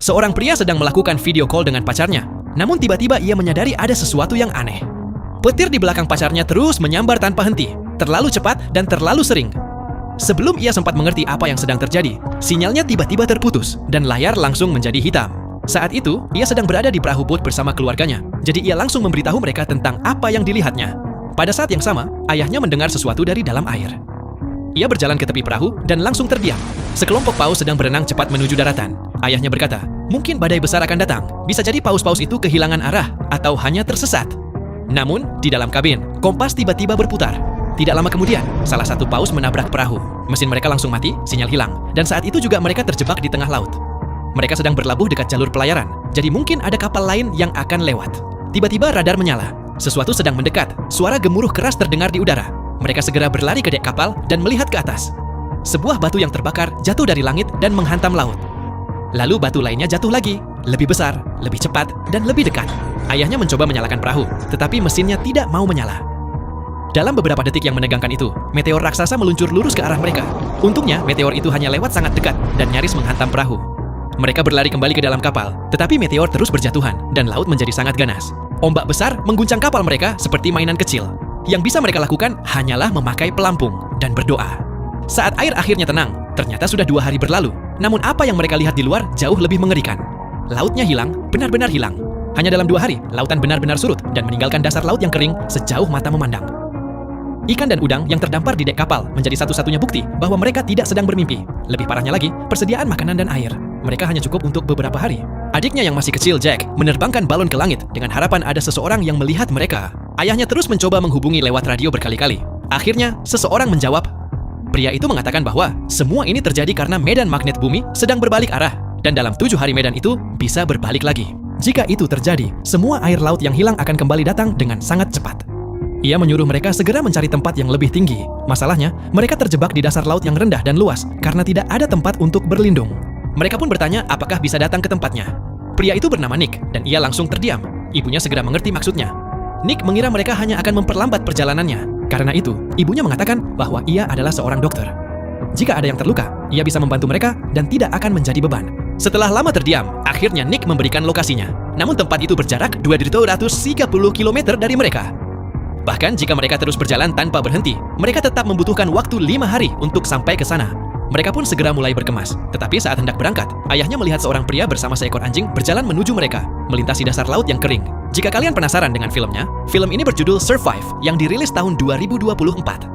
Seorang pria sedang melakukan video call dengan pacarnya. Namun tiba-tiba ia menyadari ada sesuatu yang aneh. Petir di belakang pacarnya terus menyambar tanpa henti, terlalu cepat dan terlalu sering. Sebelum ia sempat mengerti apa yang sedang terjadi, sinyalnya tiba-tiba terputus dan layar langsung menjadi hitam. Saat itu, ia sedang berada di perahu bot bersama keluarganya, jadi ia langsung memberitahu mereka tentang apa yang dilihatnya. Pada saat yang sama, ayahnya mendengar sesuatu dari dalam air. Ia berjalan ke tepi perahu dan langsung terdiam. Sekelompok paus sedang berenang cepat menuju daratan. Ayahnya berkata, mungkin badai besar akan datang. Bisa jadi paus-paus itu kehilangan arah atau hanya tersesat. Namun, di dalam kabin, kompas tiba-tiba berputar. Tidak lama kemudian, salah satu paus menabrak perahu. Mesin mereka langsung mati, sinyal hilang. Dan saat itu juga mereka terjebak di tengah laut. Mereka sedang berlabuh dekat jalur pelayaran, jadi mungkin ada kapal lain yang akan lewat. Tiba-tiba radar menyala. Sesuatu sedang mendekat. Suara gemuruh keras terdengar di udara. Mereka segera berlari ke dek kapal dan melihat ke atas. Sebuah batu yang terbakar jatuh dari langit dan menghantam laut. Lalu batu lainnya jatuh lagi, lebih besar, lebih cepat, dan lebih dekat. Ayahnya mencoba menyalakan perahu, tetapi mesinnya tidak mau menyala. Dalam beberapa detik yang menegangkan itu, meteor raksasa meluncur lurus ke arah mereka. Untungnya, meteor itu hanya lewat sangat dekat dan nyaris menghantam perahu. Mereka berlari kembali ke dalam kapal, tetapi meteor terus berjatuhan dan laut menjadi sangat ganas. Ombak besar mengguncang kapal mereka seperti mainan kecil. Yang bisa mereka lakukan hanyalah memakai pelampung dan berdoa. Saat air akhirnya tenang, ternyata sudah 2 hari berlalu. Namun apa yang mereka lihat di luar jauh lebih mengerikan. Lautnya hilang, benar-benar hilang. Hanya dalam 2 hari, lautan benar-benar surut dan meninggalkan dasar laut yang kering sejauh mata memandang. Ikan dan udang yang terdampar di dek kapal menjadi satu-satunya bukti bahwa mereka tidak sedang bermimpi. Lebih parahnya lagi, persediaan makanan dan air. Mereka hanya cukup untuk beberapa hari. Adiknya yang masih kecil, Jack, menerbangkan balon ke langit dengan harapan ada seseorang yang melihat mereka. Ayahnya terus mencoba menghubungi lewat radio berkali-kali. Akhirnya, seseorang menjawab. Pria itu mengatakan bahwa semua ini terjadi karena medan magnet bumi sedang berbalik arah. Dan dalam 7 hari medan itu bisa berbalik lagi. Jika itu terjadi, semua air laut yang hilang akan kembali datang dengan sangat cepat. Ia menyuruh mereka segera mencari tempat yang lebih tinggi. Masalahnya, mereka terjebak di dasar laut yang rendah dan luas karena tidak ada tempat untuk berlindung. Mereka pun bertanya apakah bisa datang ke tempatnya. Pria itu bernama Nick dan ia langsung terdiam. Ibunya segera mengerti maksudnya. Nick mengira mereka hanya akan memperlambat perjalanannya. Karena itu, ibunya mengatakan bahwa ia adalah seorang dokter. Jika ada yang terluka, ia bisa membantu mereka dan tidak akan menjadi beban. Setelah lama terdiam, akhirnya Nick memberikan lokasinya. Namun tempat itu berjarak 230 km dari mereka. Bahkan jika mereka terus berjalan tanpa berhenti, mereka tetap membutuhkan waktu 5 hari untuk sampai ke sana. Mereka pun segera mulai berkemas. Tetapi saat hendak berangkat, ayahnya melihat seorang pria bersama seekor anjing berjalan menuju mereka, melintasi dasar laut yang kering. Jika kalian penasaran dengan filmnya, film ini berjudul Survive yang dirilis tahun 2024.